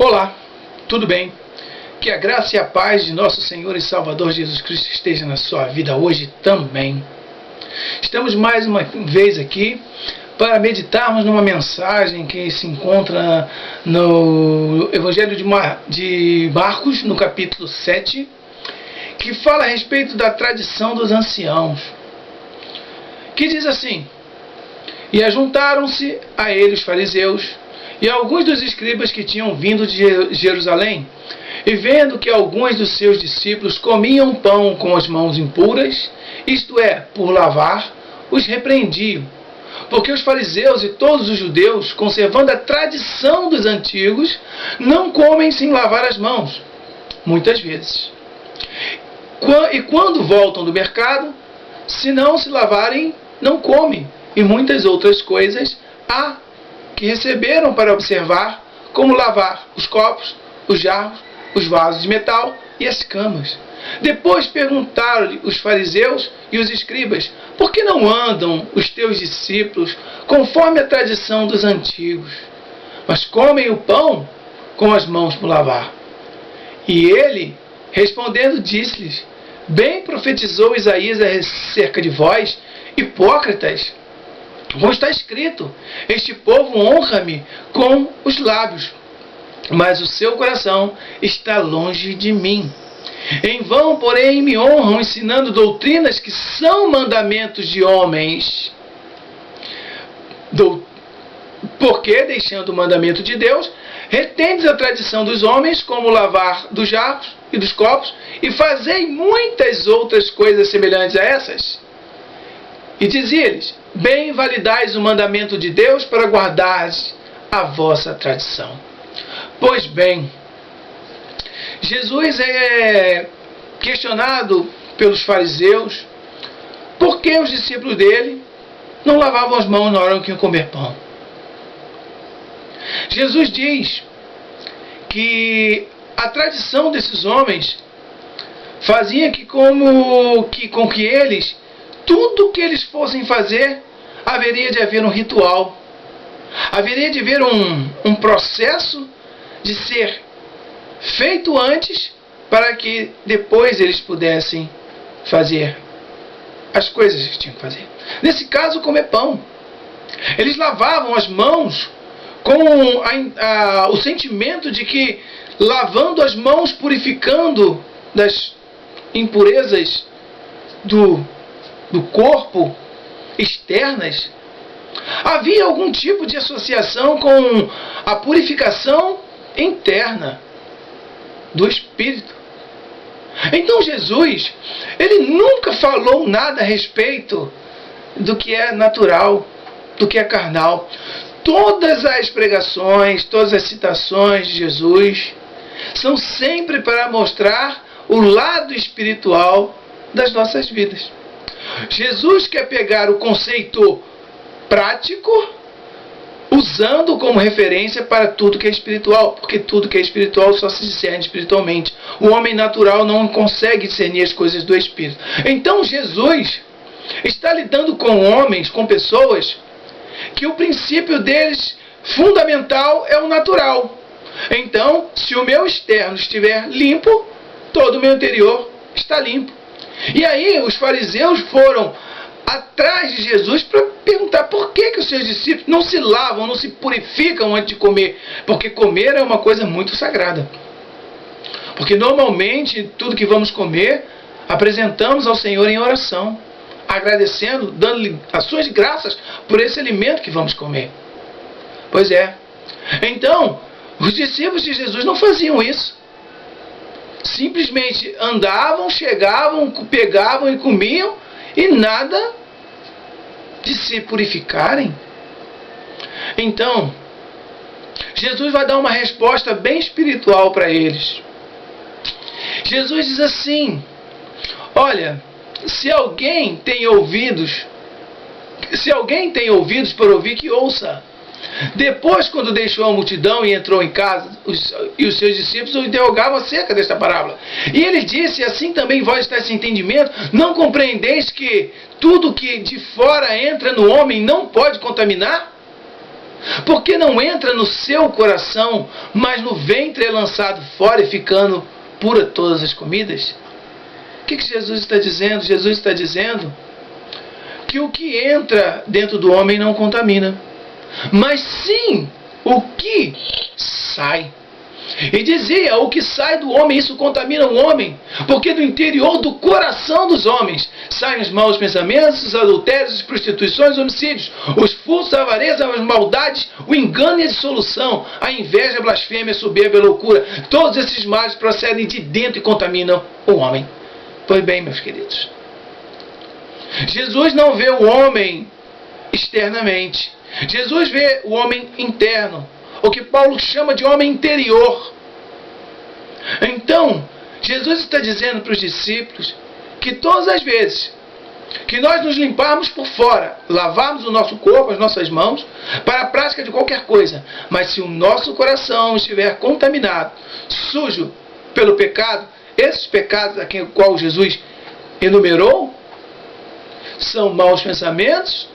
Olá, tudo bem? Que a graça e a paz de nosso Senhor e Salvador Jesus Cristo esteja na sua vida hoje também. Estamos mais uma vez aqui para meditarmos numa mensagem que se encontra no Evangelho de Marcos, no capítulo 7, que fala a respeito da tradição dos anciãos, que diz assim: E ajuntaram-se a ele os fariseus e alguns dos escribas que tinham vindo de Jerusalém, e vendo que alguns dos seus discípulos comiam pão com as mãos impuras, isto é, por lavar, os repreendiam. Porque os fariseus e todos os judeus, conservando a tradição dos antigos, não comem sem lavar as mãos, muitas vezes. E quando voltam do mercado, se não se lavarem, não comem. E muitas outras coisas há que receberam para observar, como lavar os copos, os jarros, os vasos de metal e as camas. Depois perguntaram-lhe os fariseus e os escribas: por que não andam os teus discípulos conforme a tradição dos antigos, mas comem o pão com as mãos por lavar? E ele, respondendo, disse-lhes: bem profetizou Isaías acerca de vós, hipócritas, como está escrito: este povo honra-me com os lábios, mas o seu coração está longe de mim. Em vão, porém, me honram, ensinando doutrinas que são mandamentos de homens. Porque, deixando o mandamento de Deus, retendes a tradição dos homens, como o lavar dos jarros e dos copos, e fazei muitas outras coisas semelhantes a essas. E dizia-lhes: bem validais o mandamento de Deus para guardares a vossa tradição. Pois bem, Jesus é questionado pelos fariseus por que os discípulos dele não lavavam as mãos na hora que iam comer pão. Jesus diz que a tradição desses homens fazia com que eles, tudo que eles fossem fazer, haveria de haver um ritual, haveria de haver um processo de ser feito antes, para que depois eles pudessem fazer as coisas que tinham que fazer. Nesse caso, comer pão. Eles lavavam as mãos com o sentimento de que, lavando as mãos, purificando das impurezas do corpo externas, havia algum tipo de associação com a purificação interna do espírito. Então Jesus, ele nunca falou nada a respeito do que é natural, do que é carnal. Todas as pregações, todas as citações de Jesus são sempre para mostrar o lado espiritual das nossas vidas. Jesus quer pegar o conceito prático, usando como referência para tudo que é espiritual, porque tudo que é espiritual só se discerne espiritualmente. O homem natural não consegue discernir as coisas do espírito. Então Jesus está lidando com homens, com pessoas, que o princípio deles fundamental é o natural. Então, se o meu externo estiver limpo, todo o meu interior está limpo. E aí os fariseus foram atrás de Jesus para perguntar por que os seus discípulos não se lavam, não se purificam antes de comer. Porque comer é uma coisa muito sagrada. Porque normalmente tudo que vamos comer apresentamos ao Senhor em oração, agradecendo, dando-lhe ações de graças por esse alimento que vamos comer. Pois é. Então, os discípulos de Jesus não faziam isso. Simplesmente andavam, chegavam, pegavam e comiam, e nada de se purificarem. Então, Jesus vai dar uma resposta bem espiritual para eles. Jesus diz assim: olha, se alguém tem ouvidos para ouvir, que ouça. Depois, quando deixou a multidão e entrou em casa, e os seus discípulos o interrogavam acerca desta parábola. E ele disse: assim também vós está esse entendimento? Não compreendeis que tudo que de fora entra no homem não pode contaminar? Porque não entra no seu coração, mas no ventre é lançado fora e ficando pura todas as comidas? O que Jesus está dizendo? Jesus está dizendo que o que entra dentro do homem não contamina, mas sim o que sai. E dizia, o que sai do homem, isso contamina o homem, porque do interior do coração dos homens saem os maus pensamentos, os adultérios, as prostituições, os homicídios, os furtos, a avareza, as maldades, o engano e a dissolução, a inveja, a blasfêmia, a soberba, a loucura. Todos esses males procedem de dentro e contaminam o homem. Pois bem, meus queridos, Jesus não vê o homem externamente. Jesus vê o homem interno, o que Paulo chama de homem interior. Então, Jesus está dizendo para os discípulos que todas as vezes que nós nos limparmos por fora, lavarmos o nosso corpo, as nossas mãos, para a prática de qualquer coisa, mas se o nosso coração estiver contaminado, sujo pelo pecado, esses pecados a qual Jesus enumerou, são maus pensamentos,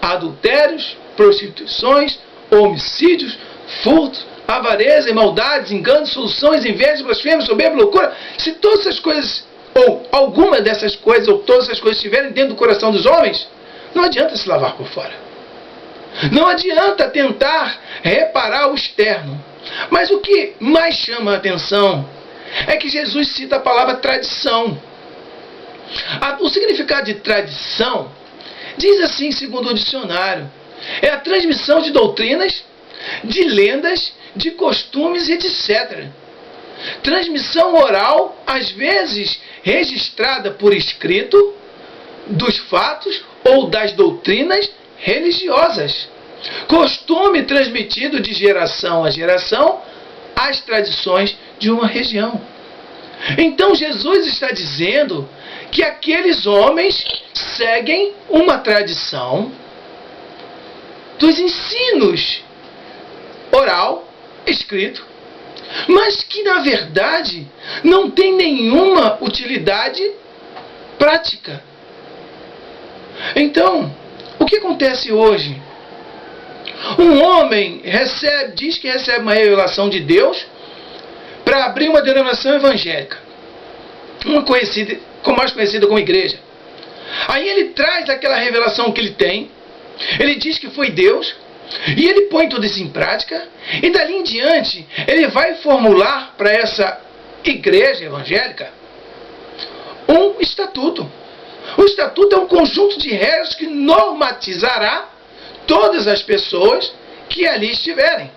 adultérios, prostituições, homicídios, furtos, avareza, maldades, enganos, soluções, invejas, blasfêmias, soberba, loucura. Se todas essas coisas, ou alguma dessas coisas, ou todas essas coisas estiverem dentro do coração dos homens, não adianta se lavar por fora. Não adianta tentar reparar o externo. Mas o que mais chama a atenção é que Jesus cita a palavra tradição. O significado de tradição diz assim, segundo o dicionário, é a transmissão de doutrinas, de lendas, de costumes e etc. Transmissão oral, às vezes registrada por escrito, dos fatos ou das doutrinas religiosas. Costume transmitido de geração a geração, as tradições de uma região. Então Jesus está dizendo que aqueles homens seguem uma tradição dos ensinos oral, escrito, mas que na verdade não tem nenhuma utilidade prática. Então, o que acontece hoje? Um homem diz que recebe uma revelação de Deus para abrir uma denominação evangélica, mais conhecida como igreja. Aí ele traz aquela revelação que ele tem, ele diz que foi Deus, e ele põe tudo isso em prática, e dali em diante ele vai formular para essa igreja evangélica um estatuto. O estatuto é um conjunto de regras que normatizará todas as pessoas que ali estiverem.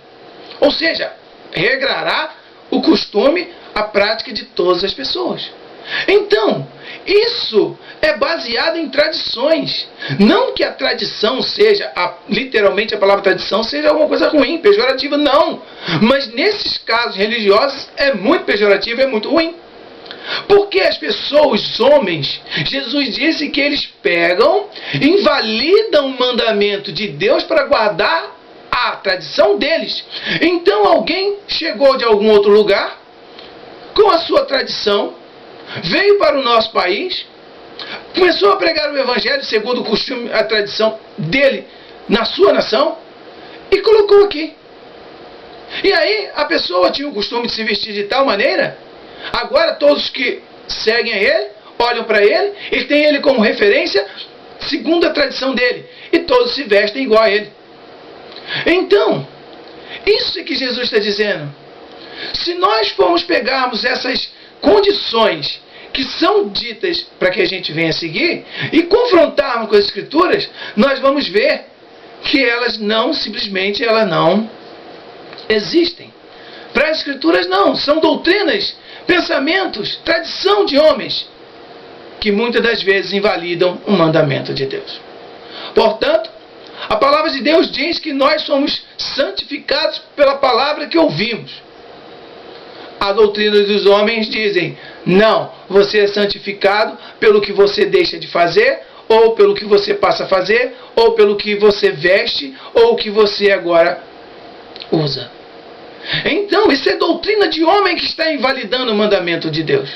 Ou seja, regrará o costume, a prática de todas as pessoas. Então, isso é baseado em tradições. Não que a tradição seja, literalmente a palavra tradição, seja alguma coisa ruim, pejorativa, não. Mas nesses casos religiosos é muito pejorativo, é muito ruim. Porque as pessoas, os homens, Jesus disse que eles pegam, invalidam o mandamento de Deus para guardar a tradição deles. Então alguém chegou de algum outro lugar, com a sua tradição, veio para o nosso país, começou a pregar o evangelho segundo o costume, a tradição dele na sua nação, e colocou aqui. E aí a pessoa tinha o costume de se vestir de tal maneira, agora todos que seguem a ele, olham para ele e têm ele como referência segundo a tradição dele, e todos se vestem igual a ele. Então, isso é que Jesus está dizendo. Se nós formos pegarmos essas condições que são ditas para que a gente venha seguir e confrontarmos com as Escrituras, nós vamos ver que elas não existem. Para as Escrituras não, são doutrinas, pensamentos, tradição de homens que muitas das vezes invalidam o mandamento de Deus. Portanto, a palavra de Deus diz que nós somos santificados pela palavra que ouvimos. A doutrina dos homens dizem, não, você é santificado pelo que você deixa de fazer, ou pelo que você passa a fazer, ou pelo que você veste, ou o que você agora usa. Então, isso é doutrina de homem que está invalidando o mandamento de Deus.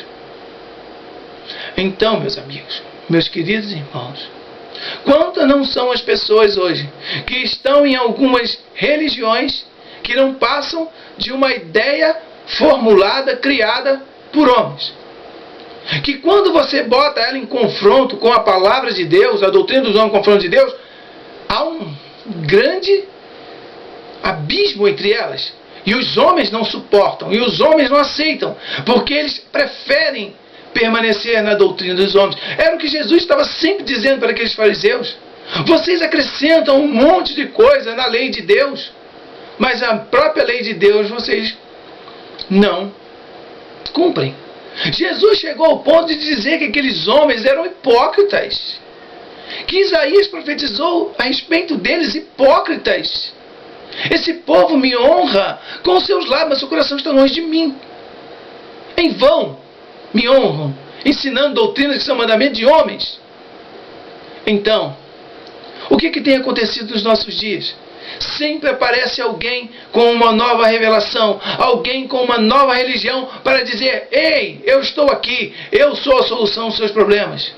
Então, meus amigos, meus queridos irmãos, Quantas não são as pessoas hoje que estão em algumas religiões que não passam de uma ideia formulada, criada por homens? Que quando você bota ela em confronto com a palavra de Deus, a doutrina dos homens em confronto de Deus, há um grande abismo entre elas. E os homens não suportam, e os homens não aceitam, porque eles preferem permanecer na doutrina dos homens. Era o que Jesus estava sempre dizendo para aqueles fariseus. Vocês acrescentam um monte de coisa na lei de Deus, mas a própria lei de Deus vocês não cumprem. Jesus chegou ao ponto de dizer que aqueles homens eram hipócritas, que Isaías profetizou a respeito deles, hipócritas. Esse povo me honra com os seus lábios, mas seu coração está longe de mim. Em vão me honram, ensinando doutrinas que são mandamentos de homens. Então, o que tem acontecido nos nossos dias? Sempre aparece alguém com uma nova revelação, alguém com uma nova religião para dizer: ei, eu estou aqui, eu sou a solução dos seus problemas.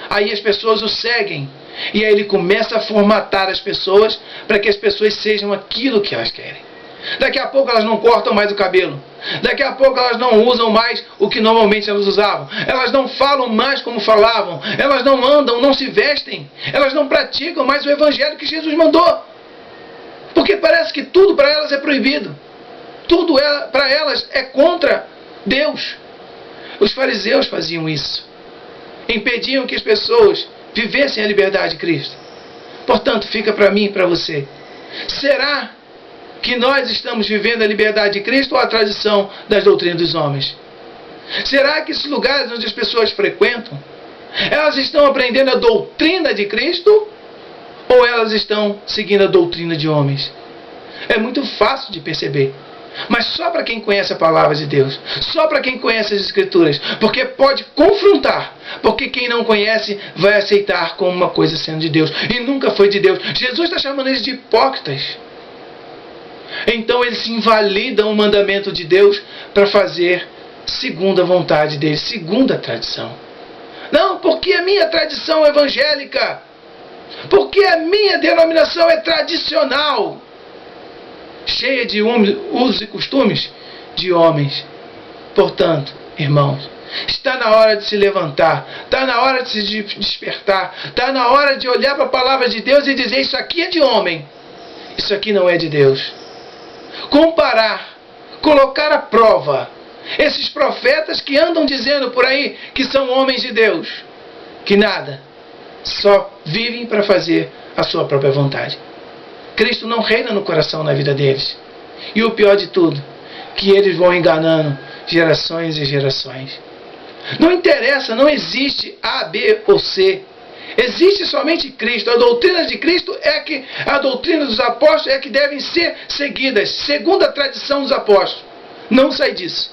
Aí as pessoas o seguem, e aí ele começa a formatar as pessoas para que as pessoas sejam aquilo que elas querem. Daqui a pouco elas não cortam mais o cabelo, daqui a pouco elas não usam mais o que normalmente elas usavam, elas não falam mais como falavam, elas não andam, não se vestem, elas não praticam mais o evangelho que Jesus mandou, porque parece que tudo para elas é proibido, tudo para elas é contra Deus. Os fariseus faziam isso, impediam que as pessoas vivessem a liberdade de Cristo. Portanto, fica para mim e para você: será que nós estamos vivendo a liberdade de Cristo ou a tradição das doutrinas dos homens? Será que esses lugares onde as pessoas frequentam, elas estão aprendendo a doutrina de Cristo ou elas estão seguindo a doutrina de homens? É muito fácil de perceber, mas só para quem conhece a palavra de Deus, só para quem conhece as Escrituras, porque pode confrontar, porque quem não conhece vai aceitar como uma coisa sendo de Deus, e nunca foi de Deus. Jesus está chamando eles de hipócritas. Então eles invalidam o mandamento de Deus para fazer segundo a vontade deles, segundo a tradição. Não, porque a minha tradição é evangélica, porque a minha denominação é tradicional, cheia de usos e costumes de homens. Portanto, irmãos, está na hora de se levantar, está na hora de se despertar, está na hora de olhar para a palavra de Deus e dizer: isso aqui é de homem, isso aqui não é de Deus. Comparar, colocar à prova esses profetas que andam dizendo por aí que são homens de Deus, que nada, só vivem para fazer a sua própria vontade. Cristo não reina no coração, na vida deles. E o pior de tudo, que eles vão enganando gerações e gerações. Não interessa, não existe A, B ou C. Existe somente Cristo. A doutrina de Cristo é que a doutrina dos apóstolos é que devem ser seguidas, segundo a tradição dos apóstolos. Não sai disso.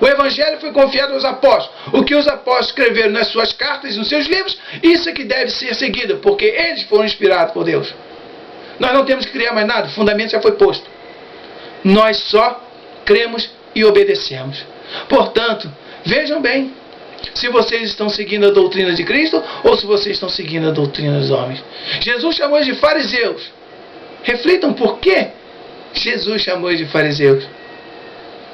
O Evangelho foi confiado aos apóstolos. O que os apóstolos escreveram nas suas cartas, nos seus livros, isso é que deve ser seguido, porque eles foram inspirados por Deus. Nós não temos que criar mais nada, o fundamento já foi posto. Nós só cremos e obedecemos. Portanto, vejam bem se vocês estão seguindo a doutrina de Cristo ou se vocês estão seguindo a doutrina dos homens. Jesus chamou eles de fariseus. Reflitam por que Jesus chamou eles de fariseus.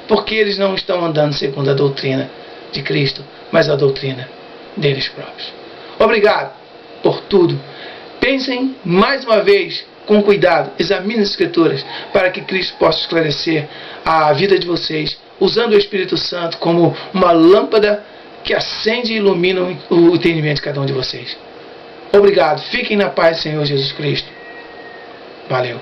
Porque eles não estão andando segundo a doutrina de Cristo, mas a doutrina deles próprios. Obrigado por tudo. Pensem mais uma vez com cuidado, examinem as Escrituras para que Cristo possa esclarecer a vida de vocês, usando o Espírito Santo como uma lâmpada que acende e ilumina o entendimento de cada um de vocês. Obrigado. Fiquem na paz do Senhor Jesus Cristo. Valeu.